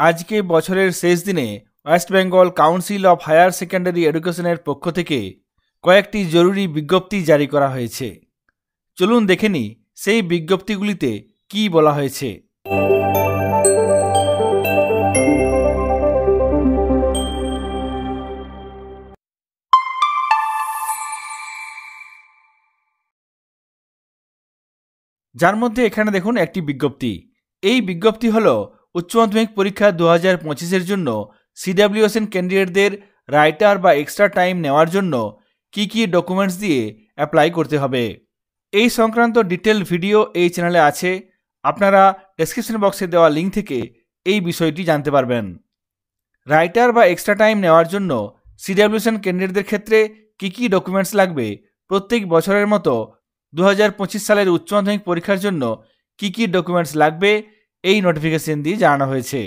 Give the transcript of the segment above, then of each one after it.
আজকে বছরের শেষ দিনে ওয়েস্ট বেঙ্গল কাউন্সিল অফ হায়ার সেকেন্ডারি এডুকেশনের পক্ষ থেকে কয়েকটি জরুরি বিজ্ঞপ্তি জারি করা হয়েছে। চলুন দেখে নিই সেই বিজ্ঞপ্তিগুলিতে কী বলা হয়েছে। যার মধ্যে এখানে দেখুন একটি বিজ্ঞপ্তি। এই বিজ্ঞপ্তি হলো উচ্চ মাধ্যমিক পরীক্ষা 2025-এর জন্য CWSN ক্যান্ডিডেটদের রাইটার বা এক্সট্রা টাইম নেওয়ার জন্য কি কি ডকুমেন্টস দিয়ে অ্যাপ্লাই করতে হবে। এই সংক্রান্ত ডিটেল ভিডিও এই চ্যানেলে আছে, আপনারা ডেসক্রিপশন বক্সে দেওয়া লিঙ্ক থেকে এই বিষয়টি জানতে পারবেন। রাইটার বা এক্সট্রা টাইম নেওয়ার জন্য CWSN ক্যান্ডিডেটদের ক্ষেত্রে কি কি ডকুমেন্টস লাগবে, প্রত্যেক বছরের মতো 2025 সালের উচ্চ মাধ্যমিক পরীক্ষার জন্য কি কি ডকুমেন্টস লাগবে এই নোটিফিকেশন দিয়ে জানানো হয়েছে।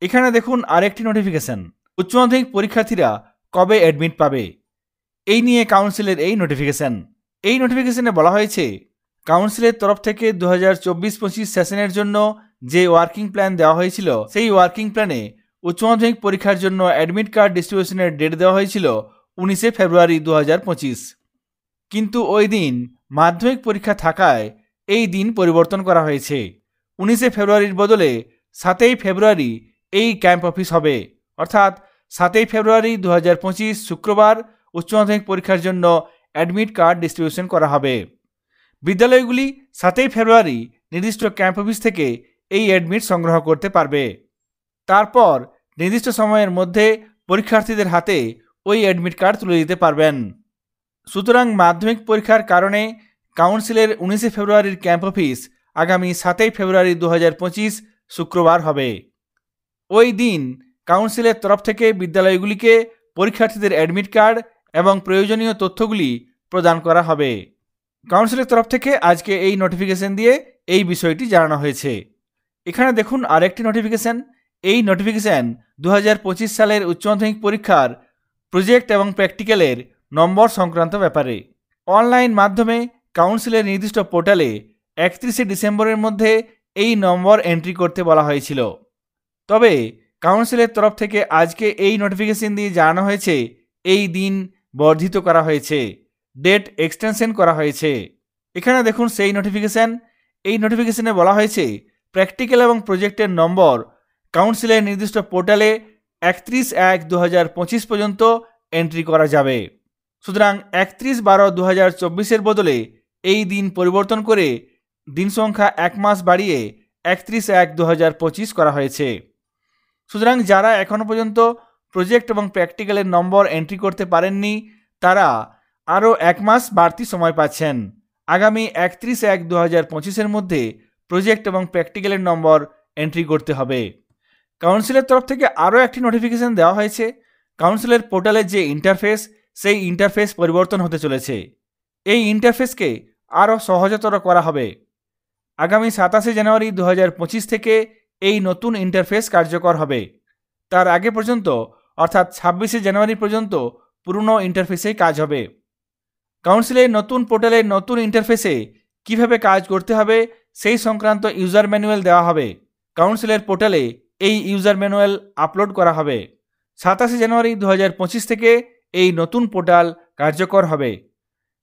এখানে দেখুন আরেকটি নোটিফিকেশন, উচ্চ মাধ্যমিক পরীক্ষার্থীরা কবে অ্যাডমিট পাবে এই নিয়ে কাউন্সিলের এই নোটিফিকেশন। এই নোটিফিকেশনে বলা হয়েছে কাউন্সিলের তরফ থেকে 2024-25 সেশনের জন্য যে ওয়ার্কিং প্ল্যান দেওয়া হয়েছিল, সেই ওয়ার্কিং প্ল্যানে উচ্চ মাধ্যমিক পরীক্ষার জন্য অ্যাডমিট কার্ড ডিস্ট্রিবিউশনের ডেট দেওয়া হয়েছিল 19শে ফেব্রুয়ারি 2025, কিন্তু ওই দিন মাধ্যমিক পরীক্ষা থাকায় এই দিন পরিবর্তন করা হয়েছে। 19শে ফেব্রুয়ারির বদলে 7ই ফেব্রুয়ারি এই ক্যাম্প অফিস হবে, অর্থাৎ 7ই ফেব্রুয়ারি 2025 শুক্রবার উচ্চ মাধ্যমিক পরীক্ষার জন্য অ্যাডমিট কার্ড ডিস্ট্রিবিউশন করা হবে। বিদ্যালয়গুলি 7ই ফেব্রুয়ারি নির্দিষ্ট ক্যাম্প অফিস থেকে এই অ্যাডমিট সংগ্রহ করতে পারবে। তারপর নির্দিষ্ট সময়ের মধ্যে পরীক্ষার্থীদের হাতে ওই অ্যাডমিট কার্ড তুলে দিতে পারবেন। সুতরাং মাধ্যমিক পরীক্ষার কারণে কাউন্সিলের 19শে ফেব্রুয়ারির ক্যাম্প অফিস আগামী 7ই ফেব্রুয়ারি 2025 শুক্রবার হবে। ওই দিন কাউন্সিলের তরফ থেকে বিদ্যালয়গুলিকে পরীক্ষার্থীদের অ্যাডমিট কার্ড এবং প্রয়োজনীয় তথ্যগুলি প্রদান করা হবে। কাউন্সিলের তরফ থেকে আজকে এই নোটিফিকেশন দিয়ে এই বিষয়টি জানানো হয়েছে। এখানে দেখুন আরেকটি নোটিফিকেশন। এই নোটিফিকেশন 2025 সালের উচ্চ মাধ্যমিক পরীক্ষার প্রজেক্ট এবং প্র্যাকটিক্যালের নম্বর সংক্রান্ত ব্যাপারে। অনলাইন মাধ্যমে কাউন্সিলের নির্দিষ্ট পোর্টালে 31শে ডিসেম্বরের মধ্যে এই নম্বর এন্ট্রি করতে বলা হয়েছিল। তবে কাউন্সিলের তরফ থেকে আজকে এই নোটিফিকেশন দিয়ে জানানো হয়েছে এই দিন বর্ধিত করা হয়েছে, ডেট এক্সটেনশন করা হয়েছে। এখানে দেখুন সেই নোটিফিকেশন। এই নোটিফিকেশনে বলা হয়েছে প্র্যাকটিক্যাল এবং প্রজেক্টের নম্বর কাউন্সিলের নির্দিষ্ট পোর্টালে 31/1/2025 পর্যন্ত এন্ট্রি করা যাবে। সুতরাং 31/12/2024-এর বদলে এই দিন পরিবর্তন করে দিন সংখ্যা 1 মাস বাড়িয়ে 31/1/2025 করা হয়েছে। সুতরাং যারা এখনও পর্যন্ত প্রজেক্ট এবং প্র্যাকটিক্যালের নম্বর এন্ট্রি করতে পারেননি, তারা আরও 1 মাস বাড়তি সময় পাচ্ছেন। আগামী 31/1/2025-এর মধ্যে প্রজেক্ট এবং প্র্যাকটিক্যালের নম্বর এন্ট্রি করতে হবে। কাউন্সিলের তরফ থেকে আরও একটি নোটিফিকেশন দেওয়া হয়েছে। কাউন্সিলের পোর্টালের যে ইন্টারফেস, সেই ইন্টারফেস পরিবর্তন হতে চলেছে। এই ইন্টারফেসকে আরও সহজতর করা হবে। আগামী 27শে জানুয়ারি 2025 থেকে এই নতুন ইন্টারফেস কার্যকর হবে। তার আগে পর্যন্ত অর্থাৎ 26শে জানুয়ারি পর্যন্ত পুরনো ইন্টারফেসেই কাজ হবে। কাউন্সিলের নতুন পোর্টালের নতুন ইন্টারফেসে কিভাবে কাজ করতে হবে সেই সংক্রান্ত ইউজার ম্যানুয়াল দেওয়া হবে। কাউন্সিলের পোর্টালে এই ইউজার ম্যানুয়াল আপলোড করা হবে। 27শে জানুয়ারি 2025 থেকে এই নতুন পোর্টাল কার্যকর হবে।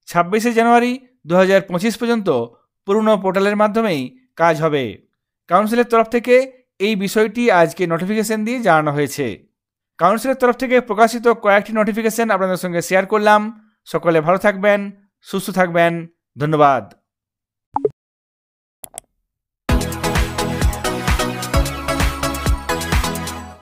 26শে জানুয়ারি 2025 পর্যন্ত পুরনো পোর্টালের মাধ্যমেই কাজ হবে। কাউন্সিলের তরফ থেকে এই বিষয়টি আজকে নোটিফিকেশন দিয়ে জানানো হয়েছে। কাউন্সিলের তরফ থেকে প্রকাশিত কয়েকটি নোটিফিকেশন আপনাদের সঙ্গে শেয়ার করলাম। সকলে ভালো থাকবেন, সুস্থ থাকবেন। ধন্যবাদ।